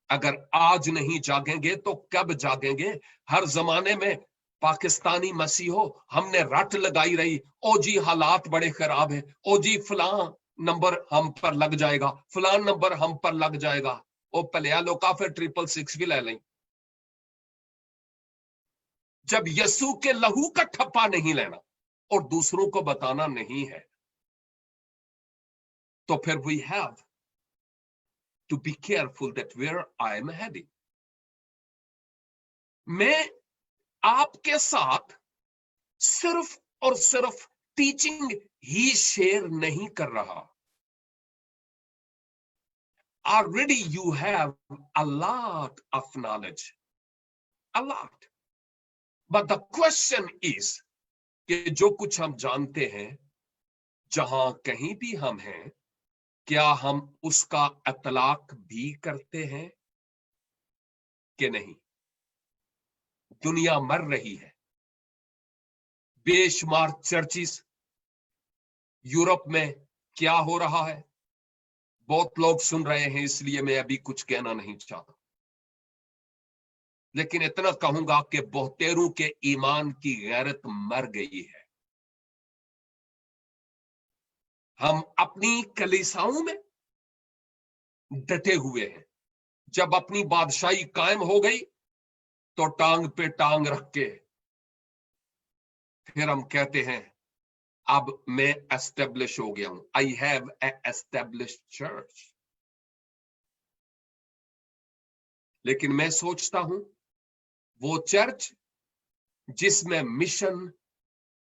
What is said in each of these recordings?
अगर आज नहीं जागेंगे तो कब जागेंगे? हर जमाने में पाकिस्तानी मसीहो हमने रट लगाई रही, ओ जी हालात बड़े खराब है, ओ जी फलां नंबर हम पर लग जाएगा, फलां नंबर हम पर लग जाएगा। ओ पलिया लोका फिर 666 भी ले लें। जब यसू के लहू का ठप्पा नहीं लेना और दूसरों को बताना नहीं है, तो फिर we have to be careful that where I am heading. मैं आपके साथ सिर्फ और सिर्फ टीचिंग ही शेयर नहीं कर रहा। Already you have a lot of knowledge, a lot. But the question is कि जो कुछ हम जानते हैं, जहां कहीं भी हम हैं, क्या हम उसका इतलाक भी करते हैं कि नहीं? दुनिया मर रही है। बेशुमार चर्चिस, यूरोप में क्या हो रहा है बहुत लोग सुन रहे हैं, इसलिए मैं अभी कुछ कहना नहीं चाहता, लेकिन इतना कहूंगा कि बहुतेरों के ईमान की गैरत मर गई है। हम अपनी कलीसियाओं में डटे हुए हैं। जब अपनी बादशाही कायम हो गई तो टांग पे टांग रख के फिर हम कहते हैं अब मैं एस्टेब्लिश हो गया हूं, I have a established church. लेकिन मैं सोचता हूं वो चर्च जिसमें मिशन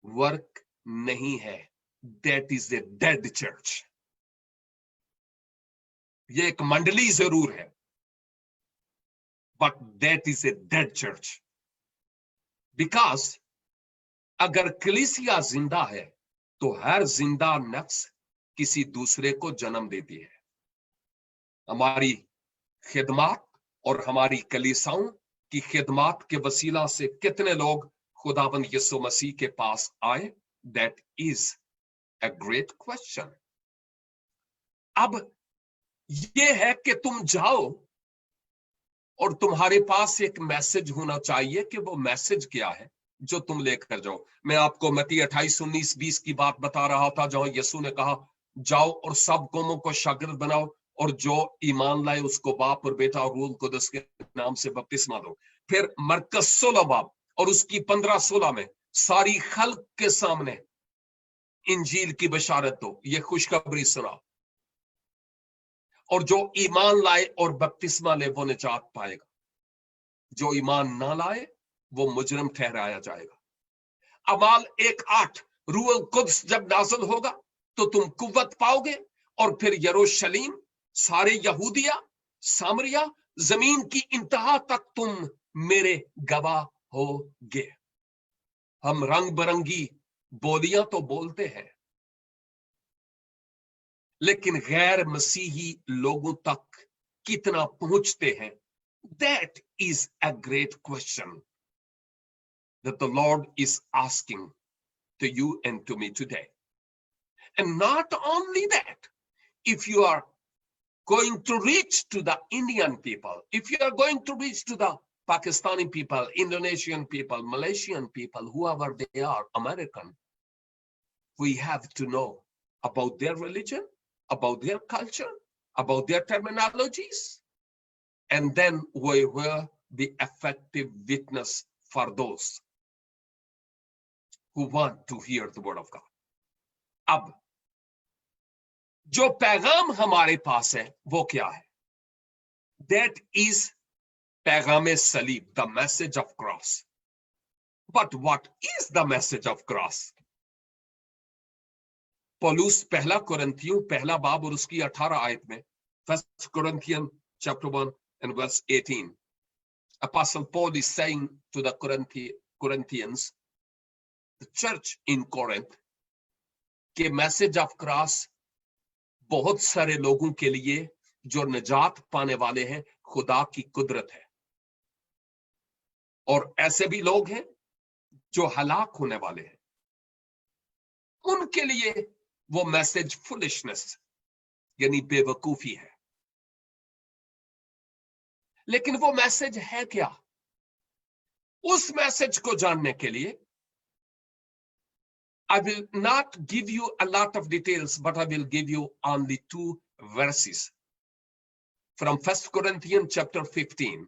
वर्क नहीं है, that is a dead church. ये एक मंडली जरूर है, but that is a dead church. Because अगर कलीसिया जिंदा है तो हर जिंदा नफ्स किसी दूसरे को जन्म देती है। हमारी खिदमत और हमारी कलीसियाओं की खिदमत के वसीला से कितने लोग खुदाबंद यीशु मसीह के पास आए? That is a great question. अब ये है कि तुम जाओ और तुम्हारे पास एक मैसेज होना चाहिए कि वो मैसेज क्या है जो तुम लेकर जाओ। मैं आपको मत्ती 28:19-20 की बात बता रहा था, जहां यीशु ने कहा जाओ और सब कौमों को शागिर्द बनाओ और जो ईमान लाए उसको बाप और बेटा और रूह कुदस के नाम से बपतिस्मा दो। फिर मरकस 16 बाब और उसकी 15-16 में सारी खल्क के सामने इंजील की बशारत दो, ये खुशखबरी सुनाओ, और जो ईमान लाए और बपतिस्मा ले वो निजात पाएगा, जो ईमान ना लाए वो मुजरिम ठहराया जाएगा। अमाल 1:8 रूह कुद्स जब नाज़िल होगा तो तुम कुव्वत पाओगे और फिर यरूशलेम, सारे यहूदिया, सामरिया, जमीन की इंतहा तक तुम मेरे गवाह होगे। हम रंग बिरंगी बोलियां तो बोलते हैं, लेकिन गैर मसीही लोगों तक कितना पहुंचते हैं? That is a great question that the Lord is asking to you and to me today. And not only that, if you are going to reach to the Indian people, if you are going to reach to the Pakistani people, Indonesian people, Malaysian people, whoever they are, American, we have to know about their religion, about their culture, about their terminologies, and then we will be effective witness for those who want to hear the word of God. अब जो पैगाम हमारे पास है वो क्या है? That is पैगाम सलीब, the message of cross. But what is the message of cross? पौलुस पहला कुरिन्थियों पहला बाब और उसकी 18 आयत में, 1 Corinthians chapter 1 and verse 18, Apostle Paul is saying to the Corinthians, the church in Corinth, कि मैसेज ऑफ क्रॉस बहुत सारे लोगों के लिए जो निजात पाने वाले हैं खुदा की कुदरत है, और ऐसे भी लोग हैं जो हलाक होने वाले हैं, उनके लिए वो मैसेज फुलिशनेस यानी बेवकूफी है। लेकिन वो मैसेज है क्या? उस मैसेज को जानने के लिए I will not give you a lot of details, but I will give you only 2 verses from 1 Corinthians chapter 15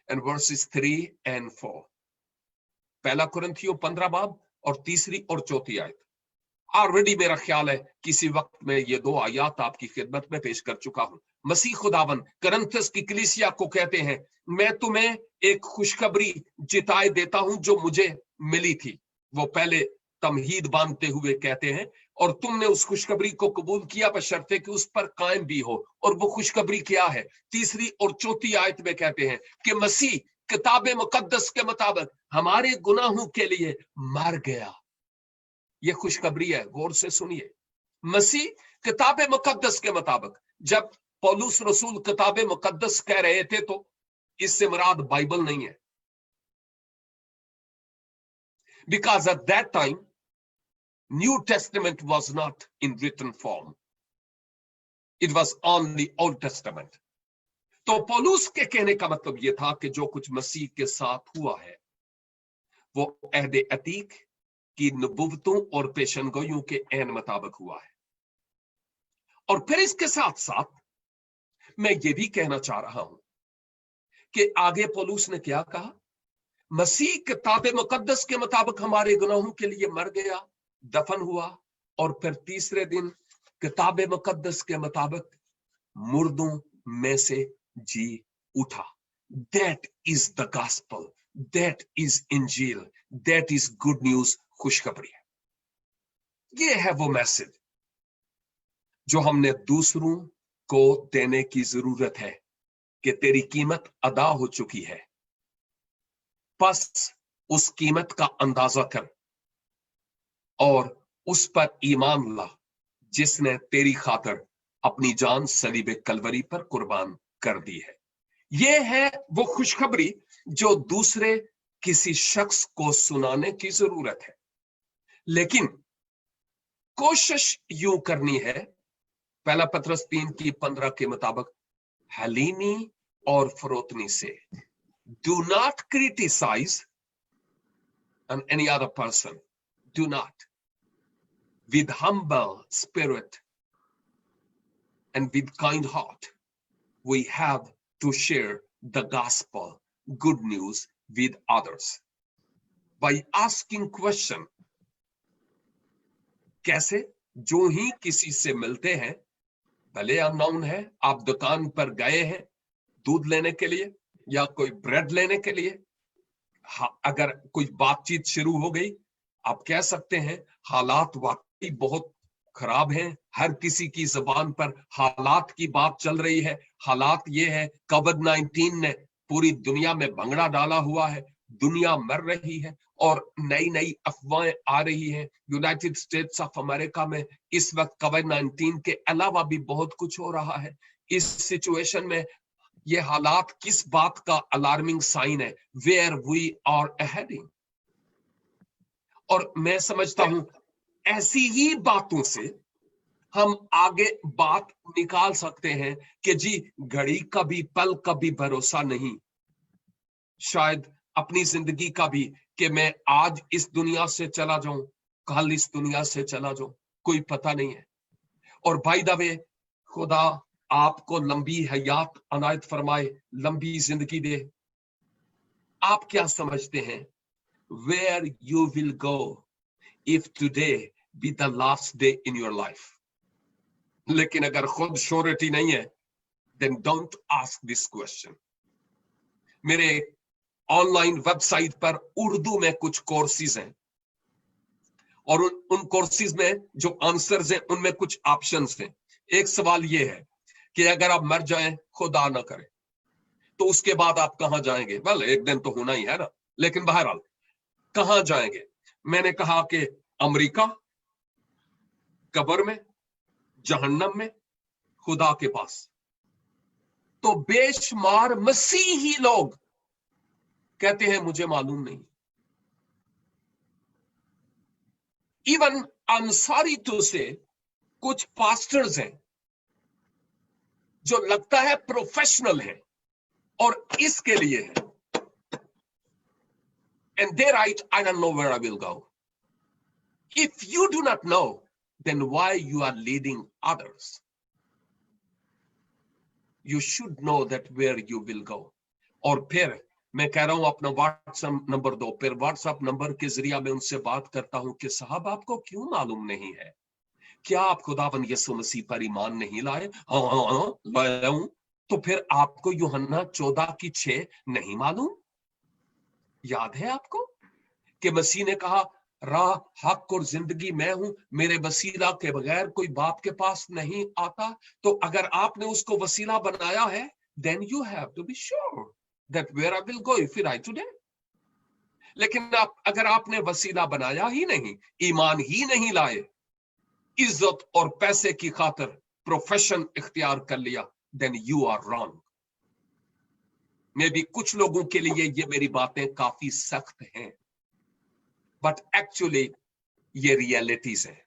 and verses 3 and 4. पहला कुरिन्थियों 15 बाब और तीसरी और चौथी आयत। ऑलरेडी मेरा ख्याल है किसी वक्त में ये 2 आयत आपकी खिदमत में पेश कर चुका हूं। मसीह खुदावन करंथस की कलीसिया को कहते हैं, मैं तुम्हें एक खुशखबरी जिताए देता हूं जो मुझे मिली थी। वो पहले तमहीद बांधते हुए कहते हैं, और तुमने उस खुशखबरी को कबूल किया बशर्ते कि उस पर कायम भी हो। और वो खुशखबरी क्या है? तीसरी और चौथी आयत में कहते हैं कि मसीह किताब मुकद्दस के मुताबिक हमारे गुनाहों के लिए मर गया। ये खुशखबरी है, गौर से सुनिए। मसीह किताब मुकद्दस के मुताबिक, जब पौलुस रसूल किताब मुकद्दस कह रहे थे तो इससे मुराद बाइबल नहीं है, because at that time New Testament was not in written form, it was only Old Testament. तो पौलुस के कहने का मतलब यह था कि जो कुछ मसीह के साथ हुआ है वो अहद अतीक की नबुव्वतों और पेशनगोइयों के ऐन मुताबिक हुआ है। और फिर इसके साथ साथ मैं ये भी कहना चाह रहा हूं कि आगे पौलुस ने क्या कहा? मसीह किताब मुकद्दस के मुताबिक हमारे गुनाहों के लिए मर गया, दफन हुआ, और फिर तीसरे दिन किताब मुकद्दस के मुताबिक मुर्दों में से जी उठा। That is the gospel, that is इंजील, that is good news, खुशखबरी है। ये है वो मैसेज जो हमने दूसरों को देने की जरूरत है कि तेरी कीमत अदा हो चुकी है, बस उस कीमत का अंदाजा कर और उस पर ईमान ला जिसने तेरी खातिर अपनी जान सलीब कलवरी पर कुर्बान कर दी है। यह है वो खुशखबरी जो दूसरे किसी शख्स को सुनाने की जरूरत है, लेकिन कोशिश यूं करनी है, पहला पत्रस 3:15 के मुताबिक, हलीमी और फरोतनी से। Do not criticize on any other person. Do not. With humble spirit and with kind heart, we have to share the gospel, good news with others. By asking question, कैसे? जो ही किसी से मिलते हैं, भले अननोन है, आप दुकान पर गए हैं दूध लेने के लिए या कोई ब्रेड लेने के लिए, अगर कोई बातचीत शुरू हो गई, आप कह सकते हैं हालात वाकई बहुत खराब हैं, हर किसी की जुबान पर हालात की बात चल रही है। हालात ये है, कोविड-19 ने पूरी दुनिया में भंगड़ा डाला हुआ है, दुनिया मर रही है और नई नई अफवाहें आ रही हैं। यूनाइटेड स्टेट्स ऑफ अमेरिका में इस वक्त कोविड-19 के अलावा भी बहुत कुछ हो रहा है। इस सिचुएशन में ये हालात किस बात का अलार्मिंग साइन है? Where we are heading. और मैं समझता हूं ऐसी ही बातों से हम आगे बात निकाल सकते हैं कि जी घड़ी का भी पल का भी भरोसा नहीं, शायद अपनी जिंदगी का भी, कि मैं आज इस दुनिया से चला जाऊं, कल इस दुनिया से चला जाऊं, कोई पता नहीं है। और बाय द वे, खुदा आपको लंबी हयात अनायत फरमाए, लंबी जिंदगी दे। आप क्या समझते हैं? Where you will go if today be the last day in your life? लेकिन अगर खुद श्योरिटी नहीं है, then don't ask this question. मेरे ऑनलाइन वेबसाइट पर उर्दू में कुछ कोर्सेज हैं और उन कोर्सेज में जो आंसर्स हैं उनमें कुछ ऑप्शंस हैं। एक सवाल ये है कि अगर आप मर जाएं, खुदा ना करे, तो उसके बाद आप कहां जाएंगे? वेल, एक दिन तो होना ही है ना, लेकिन बहरहाल कहां जाएंगे? मैंने कहा कि अमेरिका, कब्र में, जहन्नम में, खुदा के पास। तो बेशुमार मसीही लोग कहते हैं मुझे मालूम नहीं। Even I am sorry to say कुछ पास्टर्स हैं जो लगता है प्रोफेशनल हैं और इसके लिए है। And they write, I don't know where I will go. If you do not know, then why you are leading others? You should know that where you will go. और फिर मैं कह रहा हूं अपना व्हाट्सएप नंबर दो, फिर WhatsApp number के जरिए मैं उनसे बात करता हूं कि साहब आपको क्यों मालूम नहीं है, क्या आप खुदावन यीशु मसीह पर ईमान नहीं लाए? हाँ लाया हूं। तो फिर आपको यूहन्ना 14:6 नहीं मालूम? याद है आपको कि मसीह ने कहा राह, हक और जिंदगी मैं हूं, मेरे वसीला के बगैर कोई बाप के पास नहीं आता। तो अगर आपने उसको वसीला बनाया है, then you have to be sure that where I will go if I today. लेकिन अगर आपने वसीला बनाया ही नहीं, ईमान ही नहीं लाए, इज्जत और पैसे की खातिर प्रोफेशन इख्तियार कर लिया, then you are wrong. मे भी कुछ लोगों के लिए ये मेरी बातें काफी सख्त हैं, बट एक्चुअली ये रियलिटीज है,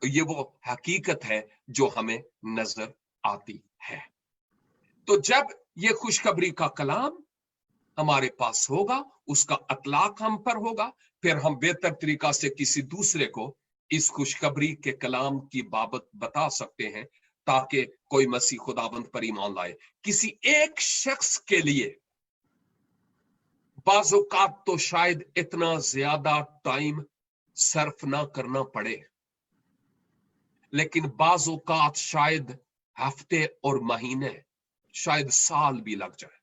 ये वो हकीकत है जो हमें नजर आती है। तो जब ये खुशखबरी का कलाम हमारे पास होगा, उसका अतलाक हम पर होगा, फिर हम बेहतर तरीका से किसी दूसरे को इस खुशखबरी के कलाम की बाबत बता सकते हैं, ताकि कोई मसीह खुदाबंद पर ईमान लाए। किसी एक शख्स के लिए बाज़ौकात तो शायद इतना ज्यादा टाइम सर्फ ना करना पड़े, लेकिन बाज़ौकात शायद हफ्ते और महीने, शायद साल भी लग जाए।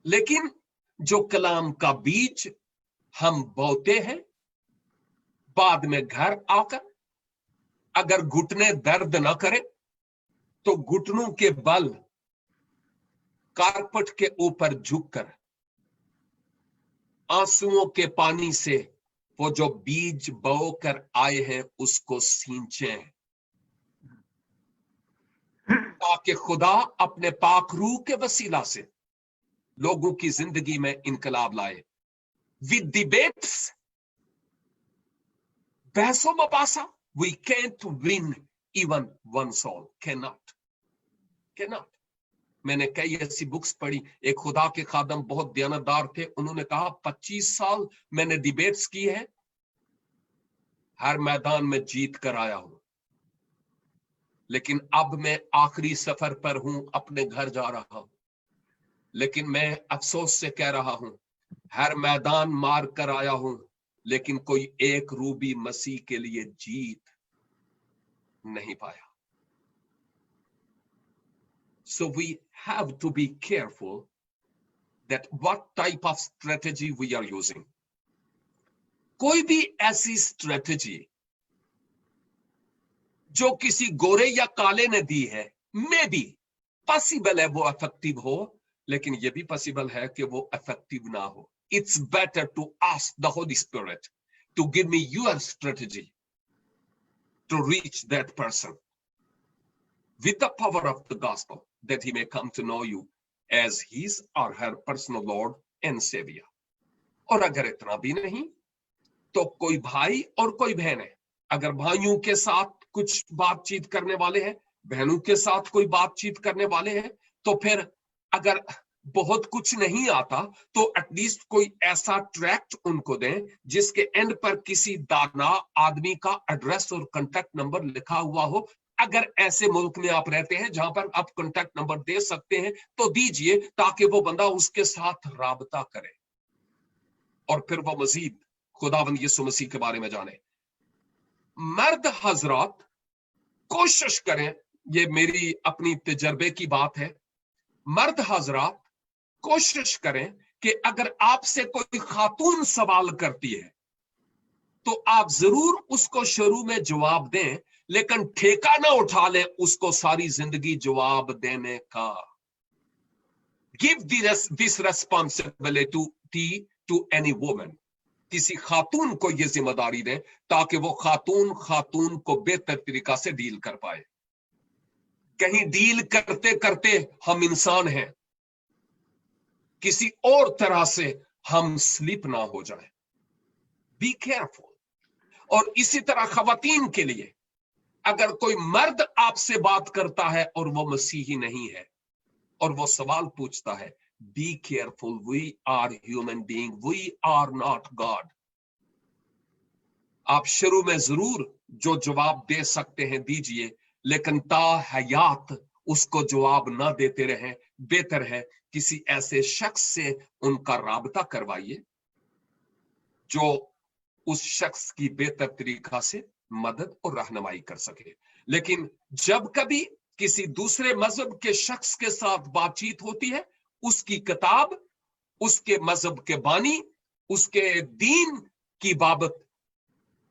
लेकिन जो कलाम का बीज हम बोते हैं, बाद में घर आकर अगर घुटने दर्द ना करे तो घुटनों के बल कारपेट के ऊपर झुककर आंसुओं के पानी से वो जो बीज बो कर आए हैं उसको सींचें, ताकि खुदा अपने पाक रूह के वसीला से लोगों की जिंदगी में इनकलाब लाए। विद डिबेट्स, बहसों मबासा, we can't win even one soul. Cannot. मैंने कई ऐसी बुक्स पढ़ी, एक खुदा के खादम बहुत दयानतदार थे, उन्होंने कहा 25 साल मैंने डिबेट्स की है, हर मैदान में जीत कर आया हूं, लेकिन अब मैं आखिरी सफर पर हूं, अपने घर जा रहा हूं, लेकिन मैं अफसोस से कह रहा हूं, हर मैदान मार कर आया हूं, लेकिन कोई एक रूबी मसीह के लिए जीत नहीं पाया। So we have to be careful that what type of strategy we are using. कोई भी ऐसी स्ट्रेटजी जो किसी गोरे या काले ने दी है, मे बी पॉसिबल है वो इफेक्टिव हो, लेकिन ये भी पॉसिबल है कि वो इफेक्टिव ना हो। It's better to ask the Holy Spirit to give me your strategy to reach that person with the power of the gospel, that he may come to know you as his or her personal Lord and Savior. और अगर इतना भी नहीं तो कोई भाई और कोई बहन है, अगर भाइयों के साथ कुछ बातचीत करने वाले हैं, बहनों के साथ कोई बातचीत करने वाले हैं, तो फिर अगर बहुत कुछ नहीं आता तो एटलीस्ट कोई ऐसा ट्रैक्ट उनको दें जिसके एंड पर किसी दाना आदमी का एड्रेस और कांटेक्ट नंबर लिखा हुआ हो। अगर ऐसे मुल्क में आप रहते हैं जहां पर आप कांटेक्ट नंबर दे सकते हैं तो दीजिए, ताकि वो बंदा उसके साथ राबता करे और फिर वो मजीद खुदावंद यीशु मसीह के बारे में जाने। मर्द हजरात कोशिश करें, ये मेरी अपनी तजर्बे की बात है, मर्द हजरात कोशिश करें कि अगर आपसे कोई खातून सवाल करती है तो आप जरूर उसको शुरू में जवाब दें, लेकिन ठेका ना उठा लें उसको सारी जिंदगी जवाब देने का। Give this responsibility to any woman. किसी खातून को यह जिम्मेदारी दें ताकि वो खातून को बेहतर तरीका से डील कर पाए। कहीं डील करते करते हम इंसान हैं, किसी और तरह से हम स्लिप ना हो जाए। Be careful. और इसी तरह खवातीन के लिए अगर कोई मर्द आपसे बात करता है और वो मसीही नहीं है और वो सवाल पूछता है, be careful, we are human being, we are not God. आप शुरू में जरूर जो जवाब दे सकते हैं दीजिए, लेकिन ता हयात उसको जवाब ना देते रहें। बेहतर है किसी ऐसे शख्स से उनका राबता करवाइए जो उस शख्स की बेहतर तरीका से मदद और रहनुमाई कर सके। लेकिन जब कभी किसी दूसरे मजहब के शख्स के साथ बातचीत होती है, उसकी किताब, उसके मजहब के बानी, उसके दीन की बाबत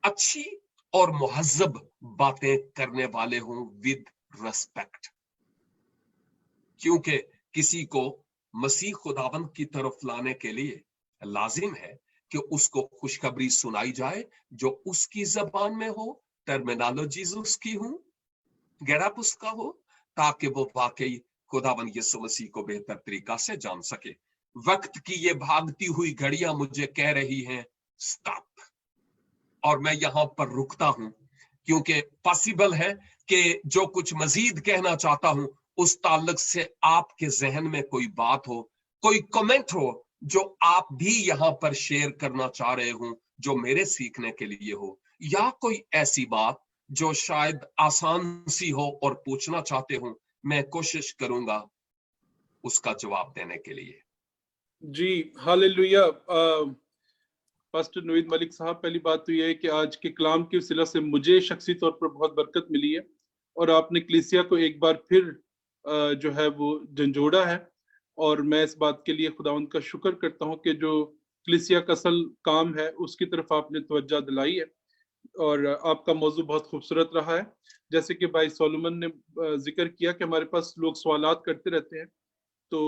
अच्छी और मुहज्जब बातें करने वाले हों विद रिस्पेक्ट, क्योंकि किसी को मसीह खुदावंद की तरफ लाने के लिए लाजिम है कि उसको खुशखबरी सुनाई जाए जो उसकी जबान में हो, टर्मिनोलॉजीज उसकी हो, गेटअप उसका हो, ताकि वो वाकई खुदावंद यीशु मसीह को बेहतर तरीका से जान सके। वक्त की ये भागती हुई घड़ियां मुझे कह रही हैं स्टॉप, और मैं यहां पर रुकता हूं, क्योंकि पॉसिबल है कि जो कुछ मजीद कहना चाहता हूं उस ताल्लुक से आपके जहन में कोई बात हो, कोई कमेंट हो जो आप भी यहां पर शेयर करना चाह रहे हो, जो मेरे सीखने के लिए हो, या कोई ऐसी बात जो शायद आसान सी हो और पूछना चाहते हो, मैं कोशिश करूंगा उसका जवाब देने के लिए। जी हालेलुया। पास्टर नवीद मलिक साहब, पहली बात तो यह है कि आज के कलाम के वसीला से मुझे शख्सी तौर पर बहुत बरकत मिली है, और आपने कलीसिया को एक बार फिर जो है वो झंझोड़ा है, और मैं इस बात के लिए खुदावंद का शुक्र करता हूं कि जो कलीसिया का असल काम है उसकी तरफ आपने तवज्जो दिलाई है, और आपका मौजू बहुत खूबसूरत रहा है। जैसे कि भाई सोलोमन ने जिक्र किया कि हमारे पास लोग सवालात करते रहते हैं, तो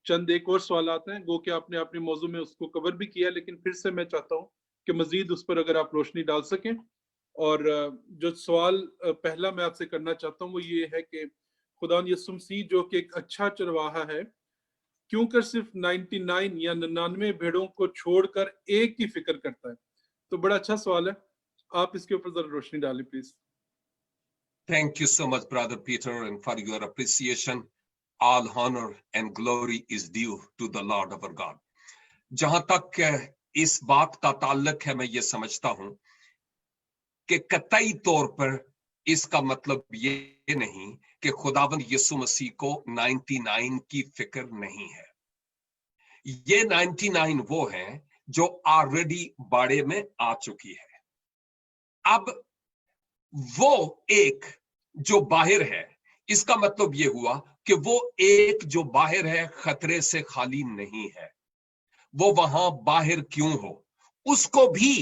चंद एक और सवाल आते हैं, गो कि आपने अपने मौजू में उसको कवर भी किया, लेकिन फिर से मैं चाहता हूँ कि मजीद उस पर अगर आप रोशनी डाल सकें। और जो सवाल पहला मैं आपसे करना चाहता हूँ वो ये है कि खुदा यीशु मसीह जो कि एक अच्छा चरवाहा है, क्यों कर सिर्फ 99 या 99 भेड़ों को छोड़कर एक की फिक्र करता है? तो बड़ा अच्छा सवाल है, आप इसके ऊपर जरा रोशनी डालें please. Thank you so much, Brother Peter, and for your appreciation. All honor and glory is due to the Lord our God. जहां तक इस बात का ताल्लुक है, मैं ये समझता हूं कि कतई तौर पर इसका मतलब ये नहीं कि खुदावंद यीशु मसीह को 99 की फिक्र नहीं है। ये 99 वो है जो ऑलरेडी बाड़े में आ चुकी है। अब वो एक जो बाहर है, इसका मतलब ये हुआ कि वो एक जो बाहर है खतरे से खाली नहीं है। वो वहां बाहर क्यों हो, उसको भी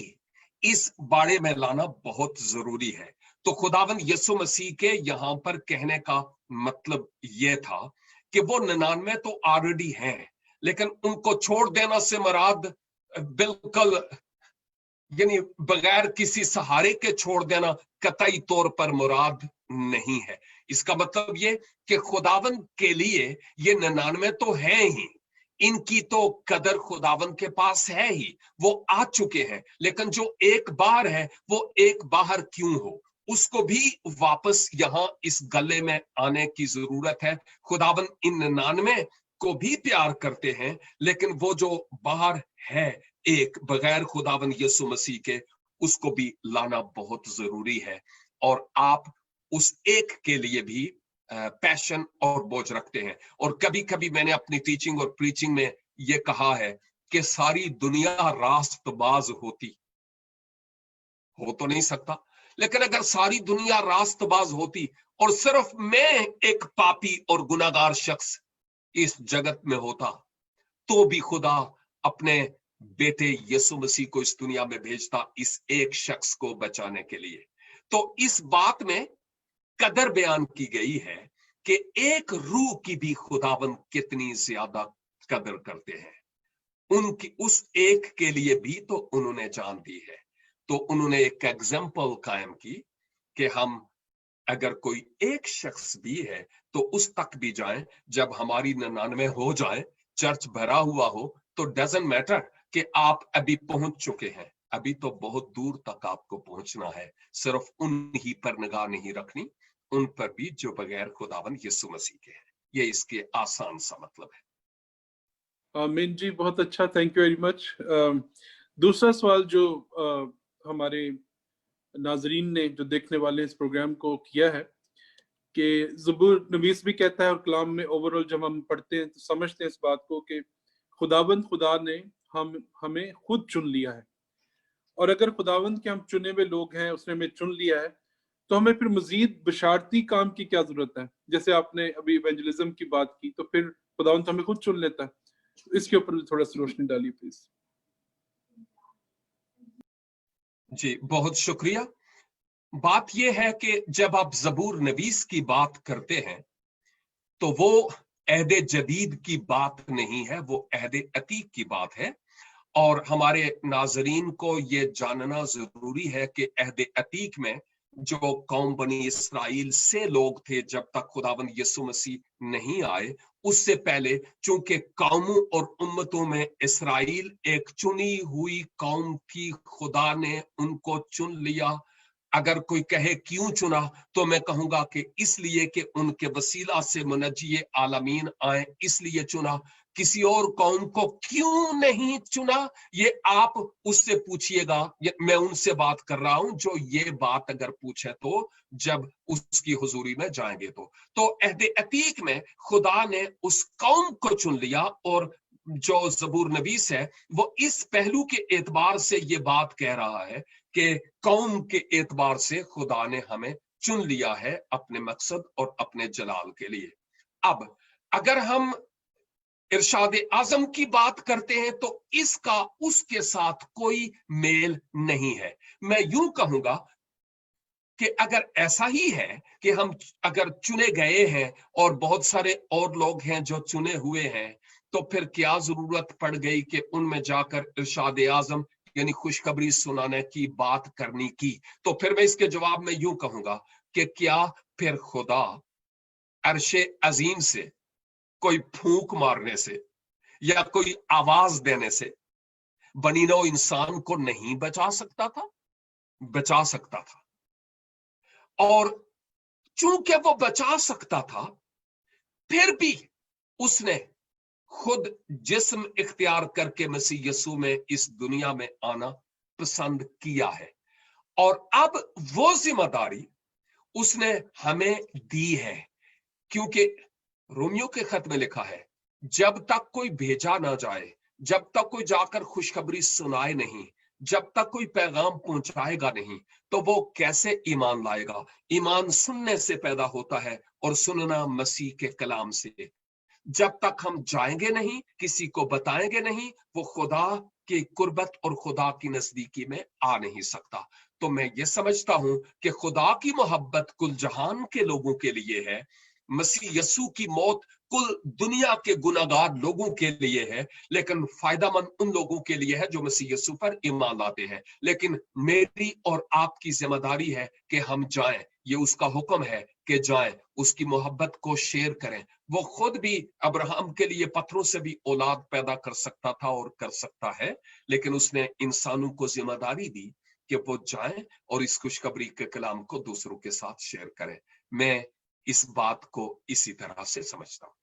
इस बाड़े में लाना बहुत जरूरी है। तो खुदावंद यीशु मसीह के यहां पर कहने का मतलब यह था कि वो 99 तो ऑलरेडी हैं, लेकिन उनको छोड़ देना से मुराद बिल्कुल यानी बगैर किसी सहारे के छोड़ देना कतई तौर पर मुराद नहीं है। इसका मतलब ये कि खुदावंद के लिए ये 99 तो हैं ही, इनकी तो कदर खुदावंद के पास है ही, वो आ चुके हैं, लेकिन जो एक बार है वो एक बाहर क्यों हो, उसको भी वापस यहां इस गले में आने की जरूरत है। खुदावंद इन 99 को भी प्यार करते हैं, लेकिन वो जो बाहर है एक बगैर खुदावंद यीशु मसीह के, उसको भी लाना बहुत जरूरी है। और आप उस एक के लिए भी पैशन और बोझ रखते हैं। और कभी कभी मैंने अपनी टीचिंग और प्रीचिंग में ये कहा है कि सारी दुनिया रास्तबाज होती, हो तो नहीं सकता, लेकिन अगर सारी दुनिया रास्तबाज होती और सिर्फ मैं एक पापी और गुनाहगार शख्स इस जगत में होता, तो भी खुदा अपने बेटे यीशु मसीह को इस दुनिया में भेजता इस एक शख्स को बचाने के लिए। तो इस बात में कदर बयान की गई है कि एक रूह की भी खुदावंद कितनी ज्यादा कदर करते हैं। उनकी उस एक के लिए भी तो उन्होंने जान दी है। तो उन्होंने एक एग्जाम्पल कायम की कि हम अगर कोई एक शख्स भी है तो उस तक भी जाएं। जब हमारी 99 हो जाए, चर्च भरा हुआ हो, तो डजंट मैटर कि आप अभी पहुंच चुके हैं, अभी तो बहुत दूर तक आपको पहुंचना है, सिर्फ उन ही पर निगाह नहीं रखनी, उन पर भी जो बगैर खुदावन यीशु मसीह के हैं। ये इसके आसान सा मतलब है। आमीन जी, बहुत अच्छा, थैंक यू वेरी मच। दूसरा सवाल जो हमारे नाजरीन ने, जो देखने वाले इस प्रोग्राम को किया है, कि ज़बूर नवीस भी कहता है और कलाम में ओवरऑल जब हम पढ़ते हैं तो समझते हैं इस बात को कि खुदावंद खुदा ने हमें खुद चुन लिया है, और अगर खुदावंद के हम चुने हुए लोग हैं, उसने हमें चुन लिया है, तो हमें फिर मजीद बशारती काम की क्या जरूरत है? जैसे आपने अभी इवेंजलिज्म की बात की, तो फिर खुदावंद हमें खुद चुन लेता है। इसके ऊपर थोड़ा सी रोशनी डालिए प्लीज। जी बहुत शुक्रिया। बात यह है कि जब आप ज़बूर नवीस की बात करते हैं तो वो अहदे जदीद की बात नहीं है, वो अहदे अतीक की बात है। और हमारे नाजरीन को ये जानना जरूरी है कि अहदे अतीक में जो कौम बनी इसराइल से लोग थे, जब तक खुदावंद यीशु मसीह नहीं आए, उससे पहले चूंकि कौमों और उम्मतों में इसराइल एक चुनी हुई कौम थी, खुदा ने उनको चुन लिया। अगर कोई कहे क्यों चुना, तो मैं कहूंगा कि इसलिए कि उनके वसीला से मुनज्जी आलमीन आए, इसलिए चुना। किसी और कौम को क्यों नहीं चुना, ये आप उससे पूछिएगा। मैं उनसे बात कर रहा हूं जो ये बात अगर पूछे तो, जब उसकी हुजूरी में जाएंगे तो अहदे अतीक में खुदा ने उस कौम को चुन लिया, और जो ज़बूर नवीस है वो इस पहलू के एतबार से ये बात कह रहा है कि कौम के एतबार से खुदा ने हमें चुन लिया है अपने मकसद और अपने जलाल के लिए। अब अगर हम इरशाद आजम की बात करते हैं तो इसका उसके साथ कोई मेल नहीं है। मैं यूं कहूंगा कि अगर ऐसा ही है कि हम अगर चुने गए हैं और बहुत सारे और लोग हैं जो चुने हुए हैं, तो फिर क्या जरूरत पड़ गई कि उनमें जाकर इरशाद आजम यानी खुशखबरी सुनाने की बात करनी की? तो फिर मैं इसके जवाब में यूं कहूंगा कि क्या फिर खुदा अर्शे अजीम से कोई फूंक मारने से या कोई आवाज देने से बनी नौ इंसान को नहीं बचा सकता था? बचा सकता था। और चूंकि वो बचा सकता था, फिर भी उसने खुद जिस्म इख्तियार करके मसीह यीशु में इस दुनिया में आना पसंद किया है। और अब वो जिम्मेदारी उसने हमें दी है, क्योंकि रोमियो के खत में लिखा है, जब तक कोई भेजा ना जाए, जब तक कोई जाकर खुशखबरी सुनाए नहीं, जब तक कोई पैगाम पहुंचाएगा नहीं, तो वो कैसे ईमान लाएगा? ईमान सुनने से पैदा होता है और सुनना मसीह के कलाम से। जब तक हम जाएंगे नहीं, किसी को बताएंगे नहीं, वो खुदा की कुर्बत और खुदा की नजदीकी में आ नहीं सकता। तो मैं ये समझता हूं कि खुदा की मोहब्बत कुल जहान के लोगों के लिए है, मसीह यस्सु की मौत कुल दुनिया के गुनाहगार लोगों के लिए है, लेकिन फायदामंद उन लोगों के लिए है जो मसीह यस्सु पर ईमान लाते हैं। लेकिन मेरी और आपकी जिम्मेदारी है कि हम जाएं, ये उसका हुक्म है कि जाएं, उसकी मोहब्बत को शेयर करें। वो खुद भी अब्राहम के लिए पत्थरों से भी औलाद पैदा कर सकता था और कर सकता है, लेकिन उसने इंसानों को जिम्मेदारी दी कि वो जाएं और इस खुशखबरी के कलाम को दूसरों के साथ शेयर करें। मैं इस बात को इसी तरह से समझता हूं।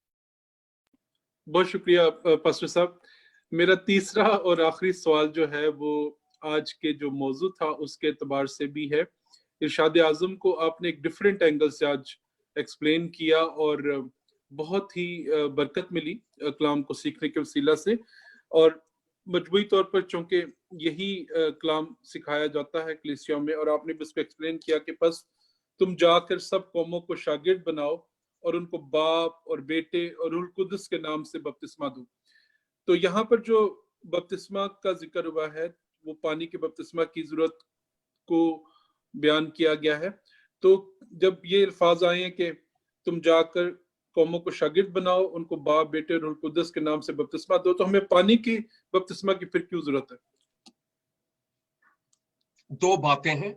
बहुत शुक्रिया पास्टर साहब। मेरा तीसरा और आखिरी सवाल जो है वो आज के जो मौजू था उसके एतबार से भी है। इरशाद आजम को आपने एक डिफरेंट एंगल से आज एक्सप्लेन किया और बहुत ही बरकत मिली कलाम को सीखने के वसीला से। और मजबूरी तौर पर चूंकि यही कलाम सिखाया जाता है कलीसिया में, और आपने भी इसको एक्सप्लेन किया कि बस तुम जाकर सब कौमों को शागिर्द बनाओ और उनको बाप और बेटे और रूह कुदस के नाम से बपतिस्मा दो। तो यहाँ पर जो बपतिस्मा का जिक्र हुआ है वो पानी के बपतिस्मा की जरूरत को बयान किया गया है। तो जब ये अल्फाज आए हैं कि तुम जाकर कौमों को शागिर्द बनाओ, उनको बाप बेटे और रूह कुदस के नाम से बपतिस्मा दो, तो हमें पानी की बपतिस्मा की फिर क्यों जरूरत है? दो बातें हैं।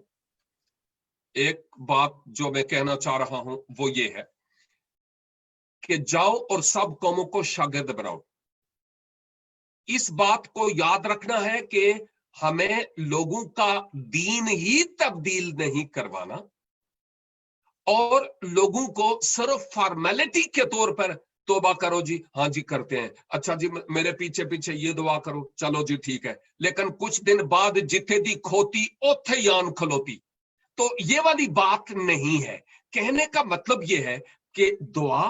एक बात जो मैं कहना चाह रहा हूं वो ये है कि जाओ और सब कौमों को शागिर्द बनाओ। इस बात को याद रखना है कि हमें लोगों का दीन ही तब्दील नहीं करवाना और लोगों को सिर्फ फॉर्मेलिटी के तौर पर तौबा करो जी, हाँ जी करते हैं, अच्छा जी मेरे पीछे पीछे ये दुआ करो, चलो जी ठीक है, लेकिन कुछ दिन बाद जिथे दी खोती ओथे यान खलोती। तो ये वाली बात नहीं है। कहने का मतलब ये है कि दुआ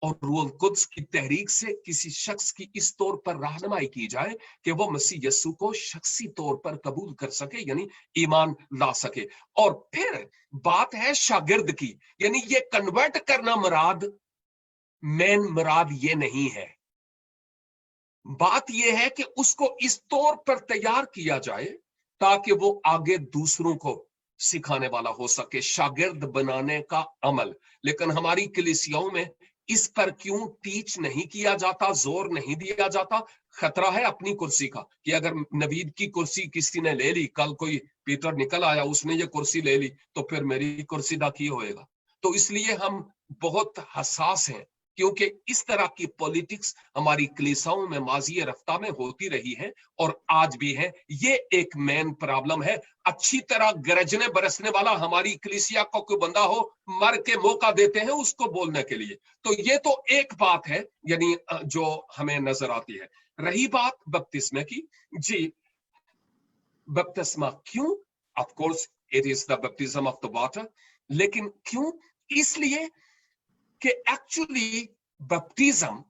और रूह कुद्स की तहरीक से किसी शख्स की इस तौर पर रहनुमाई की जाए कि वो मसीह यस्सु को शख्सी तौर पर कबूल कर सके, यानी ईमान ला सके। और फिर बात है शागिर्द की, यानी ये कन्वर्ट करना मुराद, मेन मुराद ये नहीं है। बात यह है कि उसको इस तौर पर तैयार किया जाए ताकि वो आगे दूसरों को सिखाने वाला हो सके, शागिर्द बनाने का अमल। लेकिन हमारी कलीसियाओं में इस पर क्यों टीच नहीं किया जाता, जोर नहीं दिया जाता? खतरा है अपनी कुर्सी का, कि अगर नवीद की कुर्सी किसी ने ले ली, कल कोई पीटर निकल आया उसने ये कुर्सी ले ली, तो फिर मेरी कुर्सी दा की होएगा। तो इसलिए हम बहुत हसास हैं, क्योंकि इस तरह की पॉलिटिक्स हमारी कलीसियाओं में माजी रफ्ता में होती रही है और आज भी है। ये एक मेन प्रॉब्लम है। अच्छी तरह गरजने बरसने वाला हमारी कलीसिया को कोई बंदा हो, मर के मौका देते हैं उसको बोलने के लिए। तो ये तो एक बात है, यानी जो हमें नजर आती है। रही बात बपतिस्मे की, जी बपतिस्मा क्यों? Of course it is the baptism of the water, लेकिन क्यों? इसलिए कि एक्चुअली बपटिज्म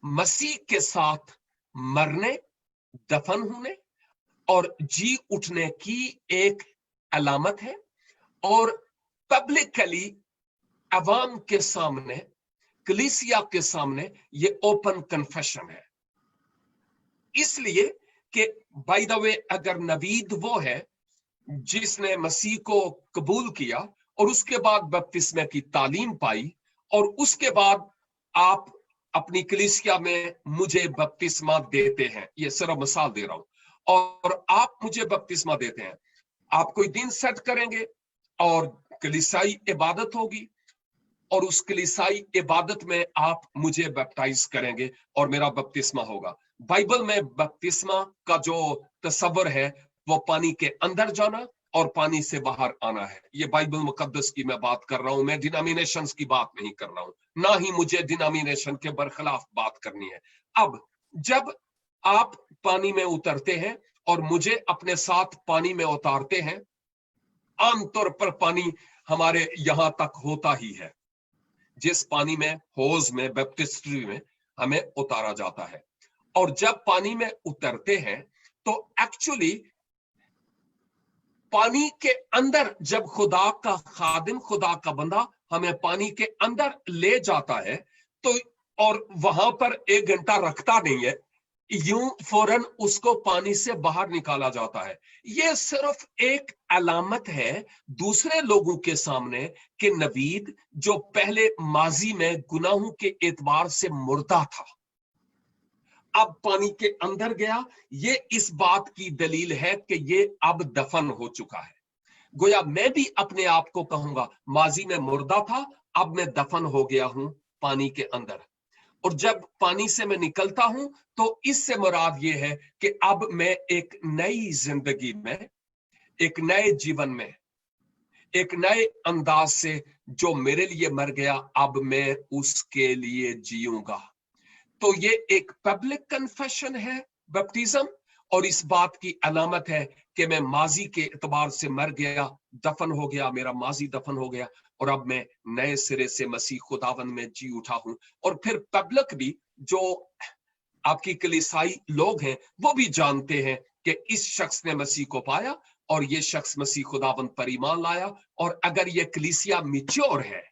मसीह के साथ मरने, दफन होने और जी उठने की एक अलामत है और पब्लिकली अवाम के सामने, कलीसिया के सामने ये ओपन कन्फेशन है। इसलिए कि बाय द वे अगर नवीद वो है जिसने मसीह को कबूल किया और उसके बाद बपतिस्मे की तालीम पाई और उसके बाद आप अपनी कलीसिया में मुझे बपतिस्मा देते हैं, ये सिर्फ मिसाल दे रहा हूं, और आप मुझे बपतिस्मा देते हैं, आप कोई दिन सेट करेंगे और कलीसियाई इबादत होगी और उस कलीसियाई इबादत में आप मुझे बैप्टाइज करेंगे और मेरा बपतिस्मा होगा। बाइबल में बपतिस्मा का जो तस्वर है वो पानी के अंदर जाना और पानी से बाहर आना है। ये बाइबल मुकद्दस की मैं बात कर रहा हूं, मैं डिनोमिनेशंस की बात नहीं कर रहा हूं, ना ही मुझे डिनोमिनेशन के बरखिलाफ बात करनी है। अब जब आप पानी में उतरते हैं और मुझे अपने साथ पानी में उतारते हैं, आमतौर पर पानी हमारे यहां तक होता ही है, जिस पानी में होज में बैप्टिस्ट्री में हमें उतारा जाता है। और जब पानी में उतरते हैं तो एक्चुअली पानी के अंदर जब खुदा का खादिम, खुदा का बंदा हमें पानी के अंदर ले जाता है तो, और वहां पर 1 घंटा रखता नहीं है, यूं फौरन उसको पानी से बाहर निकाला जाता है। यह सिर्फ एक अलामत है दूसरे लोगों के सामने कि नवीद जो पहले माजी में गुनाहों के एतबार से मुर्दा था, अब पानी के अंदर गया। ये इस बात की दलील है कि ये अब दफन हो चुका है। गोया मैं भी अपने आप को कहूंगा माजी में मुर्दा था, अब मैं दफन हो गया हूं पानी के अंदर। और जब पानी से मैं निकलता हूं तो इससे मुराद ये है कि अब मैं एक नई जिंदगी में, एक नए जीवन में, एक नए अंदाज से, जो मेरे लिए मर गया अब मैं उसके लिए जीऊंगा। तो ये एक पब्लिक कन्फेशन है बैप्टिज्म, और इस बात की अलामत है कि मैं माजी के एतबार से मर गया, दफन हो गया, मेरा माजी दफन हो गया और अब मैं नए सिरे से मसीह खुदावन में जी उठा हूं। और फिर पब्लिक भी, जो आपकी कलीसियाई लोग हैं, वो भी जानते हैं कि इस शख्स ने मसीह को पाया और ये शख्स मसीह खुदावन पर ईमान लाया। और अगर ये कलीसिया मैच्योर है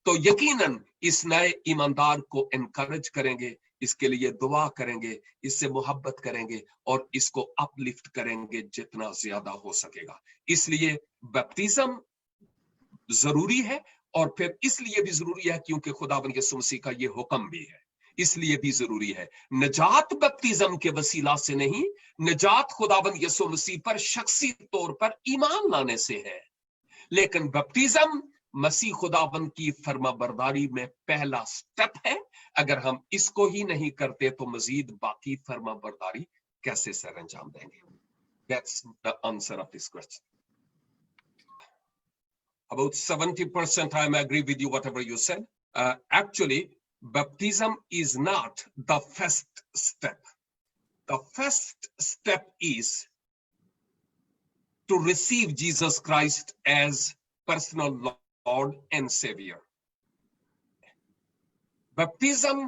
तो यकीनन इस नए ईमानदार को एनकरेज करेंगे, इसके लिए दुआ करेंगे, इससे मोहब्बत करेंगे और इसको अपलिफ्ट करेंगे जितना ज्यादा हो सकेगा। इसलिए बैप्टिज्म जरूरी है, और फिर इसलिए भी जरूरी है क्योंकि खुदावन यीशु मसीह का ये हुक्म भी है, इसलिए भी जरूरी है। नजात बैप्टिज्म के वसीला से नहीं, नजात खुदावन यीशु मसीह पर शख्सी तौर पर ईमान लाने से है। लेकिन बैप्टिज्म मसीह खुदावन की फर्माबरदारी में पहला स्टेप है। अगर हम इसको ही नहीं करते तो मजीद बाकी फर्माबरदारी कैसे सर अंजाम देंगे? That's the answer of this question. About 70% I agree with you, whatever you said. Actually, baptism is not the first step. The first step is to receive Jesus Christ as personal Lord and Savior. Baptism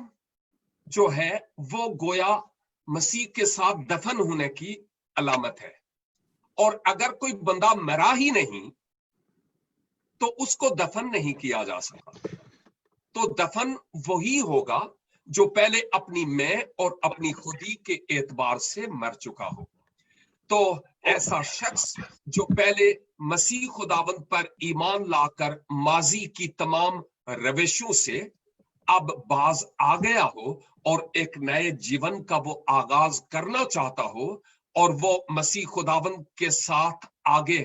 जो है वो गोया मसीह के साथ दफन होने की अलामत है, और अगर कोई बंदा मरा ही नहीं तो उसको दफन नहीं किया जा सकता। तो दफन वही होगा जो पहले अपनी मैं और अपनी खुदी के एतबार से मर चुका हो। तो ऐसा शख्स जो पहले मसीह खुदावंद पर ईमान लाकर माजी की तमाम रविशों से अब बाज आ गया हो और एक नए जीवन का वो आगाज करना चाहता हो और वो मसीह खुदावंद के साथ आगे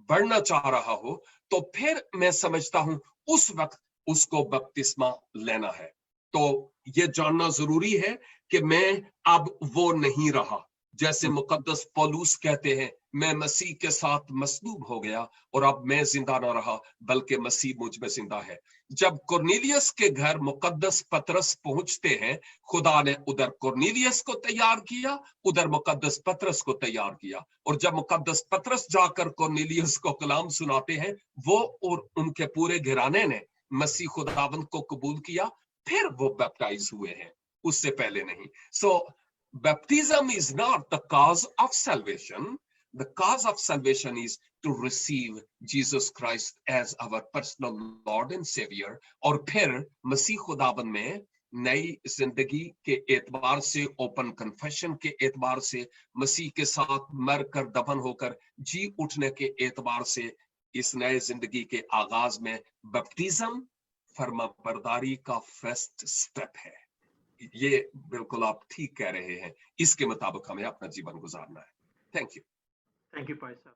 बढ़ना चाह रहा हो, तो फिर मैं समझता हूं उस वक्त उसको बपतिस्मा लेना है। तो ये जानना जरूरी है कि मैं अब वो नहीं रहा, जैसे मुकद्दस पौलुस कहते हैं, मैं मसीह के साथ मसलूब हो गया और अब मैं जिंदा ना रहा बल्कि मसीह मुझ में जिंदा है। जब कुरनेलियस के घर मुकद्दस पतरस पहुंचते हैं, खुदा ने उधर कुरनेलियस को तैयार किया, उधर मुकद्दस पतरस को तैयार किया, और जब मुकद्दस पतरस जाकर कुरनेलियस को कलाम सुनाते हैं, वो और उनके पूरे घराने ने मसीह खुदावंद को कबूल किया, फिर वो बैप्टाइज हुए हैं, उससे पहले नहीं। सो baptism is not the cause of salvation. The cause of salvation is to receive Jesus Christ as our personal Lord and Savior, और फिर मसीह खुदावन में नई जिंदगी के एतबार से, ओपन कन्फेशन के एतबार से, मसीह के साथ मर कर दफन होकर जी उठने के एतबार से, इस नए जिंदगी के आगाज में बैप्टिज्म फर्माबरदारी का फर्स्ट स्टेप है। ये बिल्कुल आप ठीक कह रहे हैं, इसके मुताबिक हमें अपना जीवन गुजारना है। Thank you. थैंक यू भाई साहब।